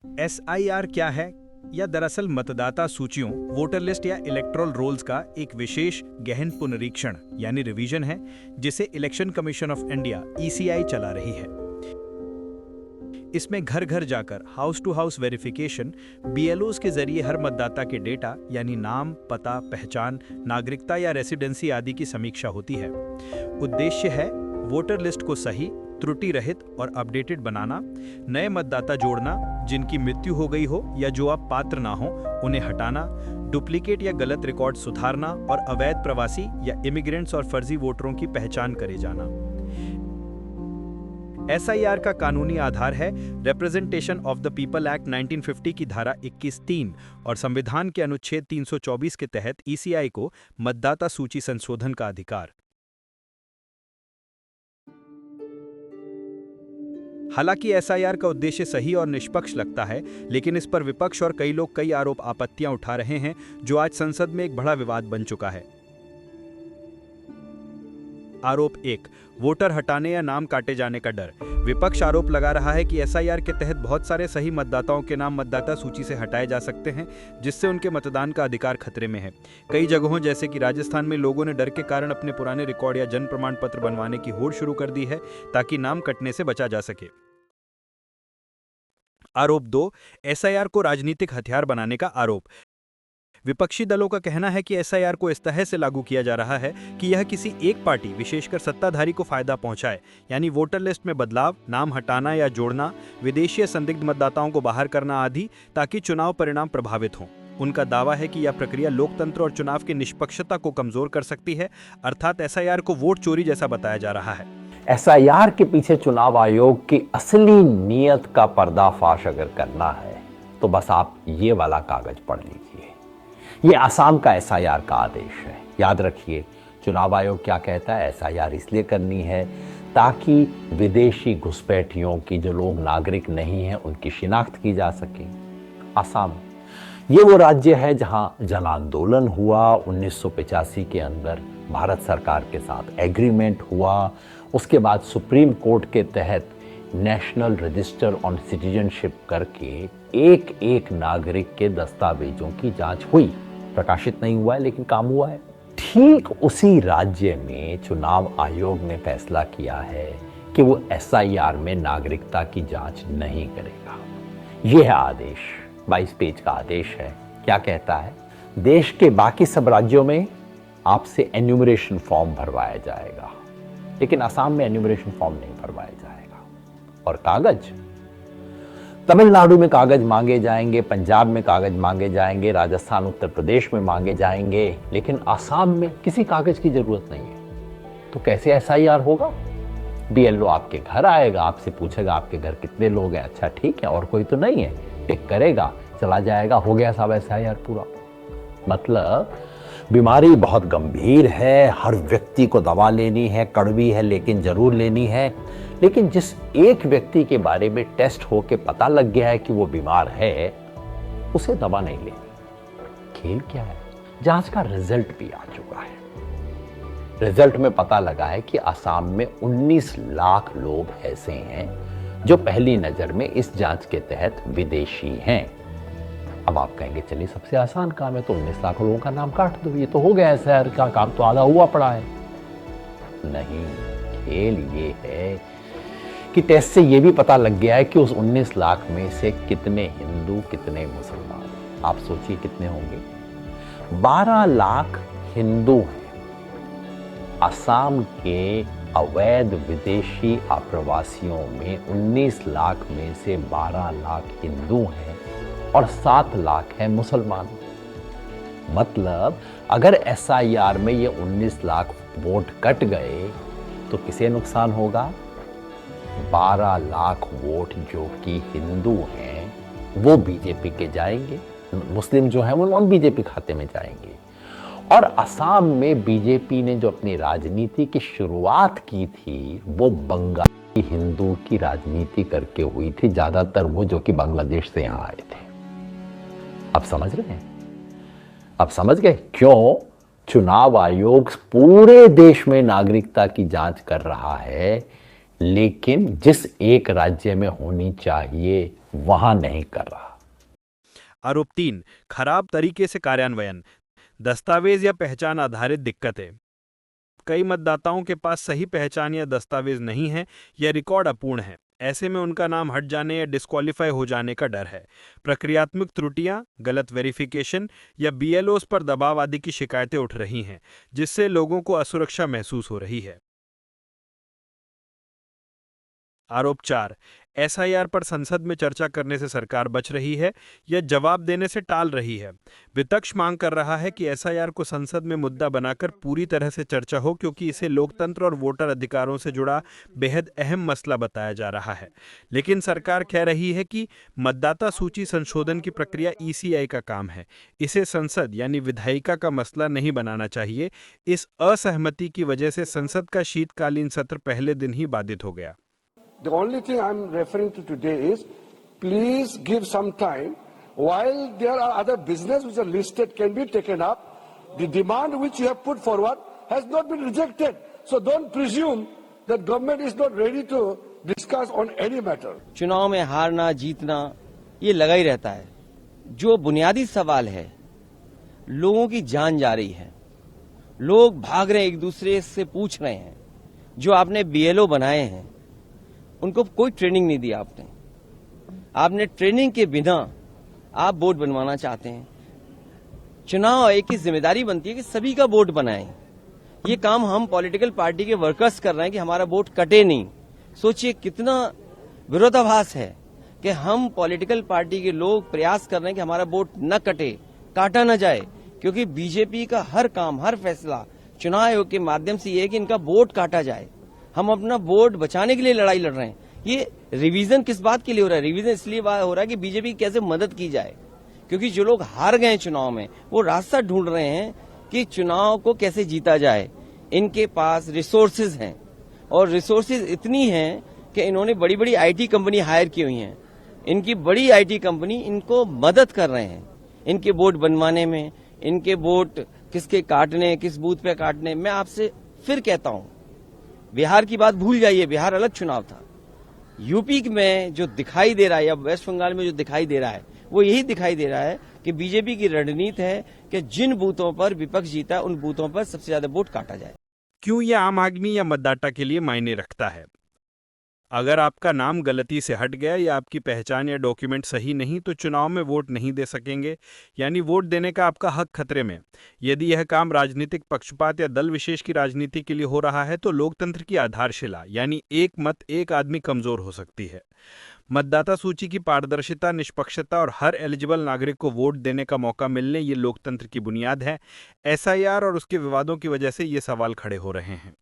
SIR क्या है? या दरअसल मतदाता सूचियों, वोटर लिस्ट या इलेक्टोरल रोल्स का एक विशेष गहन पुनरीक्षण यानी रिवीजन है, जिसे election commission of India ECI चला रही है। इसमें घर घर जाकर house to house verification, BLOs के जरिए हर मतदाता के डेटा यानी नाम, पता, पहचान, नागरिकता या रेसिडेंसी आदि की समीक्षा होती है। उद्देश्य है वोटर लिस्ट को सही, त्रुटि रहित और अपडेटेड बनाना, नए मतदाता जोड़ना, जिनकी मृत्यु हो गई हो या जो अब पात्र ना हो उन्हें हटाना, डुप्लीकेट या गलत रिकॉर्ड सुधारना और अवैध प्रवासी या इमिग्रेंट्स और फर्जी वोटरों की पहचान करे जाना। SIR का कानूनी आधार है representation of the people act 1950 की धारा 21(3) और संविधान के अनुच्छेद 324 के तहत ECI को मतदाता सूची संशोधन का अधिकार। हालांकि SIR का उद्देश्य सही और निष्पक्ष लगता है, लेकिन इस पर विपक्ष और कई लोग कई आरोप आपत्तियां उठा रहे हैं, जो आज संसद में एक बड़ा विवाद बन चुका है। आरोप 1, वोटर हटाने या नाम काटे जाने का डर। विपक्ष आरोप लगा रहा है कि SIR के तहत बहुत सारे सही मतदाताओं के नाम मतदाता सूची से हटाए जा सकते हैं, जिससे उनके मतदान का अधिकार खतरे में है। कई जगहों जैसे कि राजस्थान में लोगों ने डर के कारण अपने पुराने रिकॉर्ड या जन्म प्रमाण पत्र बनवाने की होड़ शुरू कर दी है, ताकि नाम कटने से बचा जा सके। आरोप 2, SIR को राजनीतिक हथियार बनाने का आरोप। विपक्षी दलों का कहना है कि SIR को इस तरह से लागू किया जा रहा है कि यह किसी एक पार्टी, विशेषकर सत्ताधारी को फायदा पहुंचाए, यानी वोटर लिस्ट में बदलाव, नाम हटाना या जोड़ना, विदेशी संदिग्ध मतदाताओं को बाहर करना आदि, ताकि चुनाव परिणाम प्रभावित हों। उनका दावा है कि यह प्रक्रिया लोकतंत्र और चुनाव की निष्पक्षता को कमजोर कर सकती है, अर्थात SIR को वोट चोरी जैसा बताया जा रहा है। SIR के पीछे चुनाव आयोग की असली नीयत का पर्दाफाश अगर करना है तो बस आप ये वाला कागज पढ़ लीजिए। ये असम का SIR का आदेश है। याद रखिए, चुनाव आयोग क्या कहता है, SIR इसलिए करनी है ताकि विदेशी घुसपैठियों की, जो लोग नागरिक नहीं हैं, उनकी शिनाख्त की जा सके। असम ये वो राज्य है जहां जन आंदोलन हुआ, 1985 के अंदर भारत सरकार के साथ एग्रीमेंट हुआ, उसके बाद सुप्रीम कोर्ट के तहत नेशनल रजिस्टर ऑन सिटीजनशिप करके एक एक नागरिक के दस्तावेजों की जांच हुई। प्रकाशित नहीं हुआ है, लेकिन काम हुआ है। ठीक उसी राज्य में चुनाव आयोग ने फैसला किया है कि वो SIR में नागरिकता की जांच नहीं करेगा। यह है आदेश, 22 पेज का आदेश है। क्या कहता है, देश के बाकी सब राज्यों में आपसे एन्यूमरेशन फॉर्म भरवाया जाएगा, लेकिन असम में एन्यूमरेशन फॉर्म नहीं भरवाया जाएगा। और कागज, तमिलनाडु में कागज मांगे जाएंगे, पंजाब में कागज मांगे जाएंगे, राजस्थान, उत्तर प्रदेश में मांगे जाएंगे, लेकिन असम में किसी कागज की जरूरत नहीं है। तो कैसे SIR होगा? BLO आपके घर आएगा, आपसे पूछेगा आपके घर कितने लोग हैं, अच्छा ठीक है, और कोई तो नहीं है, टिक करेगा, चला जाएगा, हो गया साहब SIR पूरा। मतलब बीमारी बहुत गंभीर है, हर व्यक्ति को दवा लेनी है, कड़वी है लेकिन जरूर लेनी है, लेकिन जिस एक व्यक्ति के बारे में टेस्ट होके पता लग गया है कि वो बीमार है, उसे दवा नहीं लेनी। खेल क्या है, जांच का रिजल्ट भी आ चुका है। रिजल्ट में पता लगा है कि असम में 19 लाख लोग ऐसे हैं जो पहली नजर में इस जांच के तहत विदेशी हैं। अब आप कहेंगे चलिए सबसे आसान काम है, तो 19 लाख लोगों का नाम काट दो, ये तो हो गया SIR का काम, तो आधा हुआ पड़ा है। नहीं, खेल ये है कि टेस्ट से ये भी पता लग गया है कि उस 19 लाख में से कितने हिंदू, कितने मुसलमान। आप सोचिए कितने होंगे, 12 लाख हिंदू हैं। असम के अवैध विदेशी आप्रवासियों में 19 लाख में से 12 लाख हिंदू हैं और 7 लाख है मुसलमान। मतलब अगर SIR में ये 19 लाख वोट कट गए तो किसे नुकसान होगा? 12 लाख वोट जो कि हिंदू हैं वो बीजेपी के जाएंगे, मुस्लिम जो हैं वो नॉन बीजेपी खाते में जाएंगे। और असम में बीजेपी ने जो अपनी राजनीति की शुरुआत की थी वो बंगाली हिंदू की राजनीति करके हुई थी, ज्यादातर वो जो कि बांग्लादेश से यहां आए थे। अब समझ रहे हैं? अब समझ गए क्यों चुनाव आयोग पूरे देश में नागरिकता की जांच कर रहा है? लेकिन जिस एक राज्य में होनी चाहिए वहां नहीं कर रहा। आरोप 3, खराब तरीके से कार्यान्वयन, दस्तावेज या पहचान आधारित दिक्कतें। कई मतदाताओं के पास सही पहचान या दस्तावेज नहीं है या रिकॉर्ड अपूर्ण है। ऐसे में उनका नाम हट जाने या डिस्क्वालीफाई हो जाने का डर है। प्रक्रियात्मक त्रुटियां, गलत वेरिफिकेशन या बीएलओस पर दबाव आदि की शिकायतें उठ रही हैं, जिससे लोगों को असुरक्षा महसूस हो रही है। आरोप 4, एसआईआर पर संसद में चर्चा करने से सरकार बच रही है या जवाब देने से टाल रही है। विपक्ष मांग कर रहा है कि एसआईआर को संसद में मुद्दा बनाकर पूरी तरह से चर्चा हो, क्योंकि इसे लोकतंत्र और वोटर अधिकारों से जुड़ा बेहद अहम मसला बताया जा रहा है। लेकिन सरकार कह रही है कि मतदाता सूची संशोधन की प्रक्रिया ईसीआई का काम है, इसे संसद यानी विधायिका का मसला नहीं बनाना चाहिए। इस असहमति की वजह से संसद का शीतकालीन सत्र पहले दिन ही बाधित हो गया। The only thing I'm referring to today is, please give some time. While there are other business which are listed can be taken up, the demand which you have put forward has not been rejected. So don't presume that government is not ready to discuss on any matter. चुनाव में हारना जीतना ये लगा ही रहता है। जो बुनियादी सवाल है, लोगों की जान जा रही है, लोग भाग रहे हैं, एक दूसरे से पूछ रहे हैं। जो आपने बीएलओ बनाए हैं उनको कोई ट्रेनिंग नहीं दी आपने ट्रेनिंग के बिना आप बोर्ड बनवाना चाहते हैं। चुनाव आयोग की जिम्मेदारी बनती है कि सभी का बोर्ड बनाएं। ये काम हम पॉलिटिकल पार्टी के वर्कर्स कर रहे हैं कि हमारा वोट कटे नहीं। सोचिए कितना विरोधाभास है कि हम पॉलिटिकल पार्टी के लोग प्रयास कर रहे हैं कि हमारा वोट न कटे, काटा न जाए, क्योंकि बीजेपी का हर काम, हर फैसला चुनाव आयोग के माध्यम से ये है कि इनका वोट काटा जाए। हम अपना वोट बचाने के लिए लड़ाई लड़ रहे हैं। ये रिवीजन किस बात के लिए हो रहा है? रिवीजन इसलिए हो रहा है कि बीजेपी की कैसे मदद की जाए, क्योंकि जो लोग हार गए चुनाव में वो रास्ता ढूंढ रहे हैं कि चुनाव को कैसे जीता जाए। इनके पास रिसोर्सेज हैं और रिसोर्सेज इतनी हैं कि इन्होंने बड़ी बड़ी आईटी कंपनी हायर की हुई हैं। इनकी बड़ी आईटी कंपनी इनको मदद कर रहे हैं इनके वोट बनवाने में, इनके वोट किसके काटने, किस बूथ पे काटने। मैं आपसे फिर कहता हूं, बिहार की बात भूल जाइए, बिहार अलग चुनाव था। यूपी में जो दिखाई दे रहा है या वेस्ट बंगाल में जो दिखाई दे रहा है वो यही दिखाई दे रहा है कि बीजेपी की रणनीति है कि जिन बूथों पर विपक्ष जीता है उन बूथों पर सबसे ज्यादा वोट काटा जाए। क्यों यह आम आदमी या मतदाता के लिए मायने रखता है? अगर आपका नाम गलती से हट गया या आपकी पहचान या डॉक्यूमेंट सही नहीं तो चुनाव में वोट नहीं दे सकेंगे, यानी वोट देने का आपका हक खतरे में। यदि यह काम राजनीतिक पक्षपात या दल विशेष की राजनीति के लिए हो रहा है तो लोकतंत्र की आधारशिला यानी एक मत एक आदमी कमजोर हो सकती है। मतदाता सूची की पारदर्शिता, निष्पक्षता और हर एलिजिबल नागरिक को वोट देने का मौका मिलने ये लोकतंत्र की बुनियाद है। एसआईआर और उसके विवादों की वजह से ये सवाल खड़े हो रहे हैं।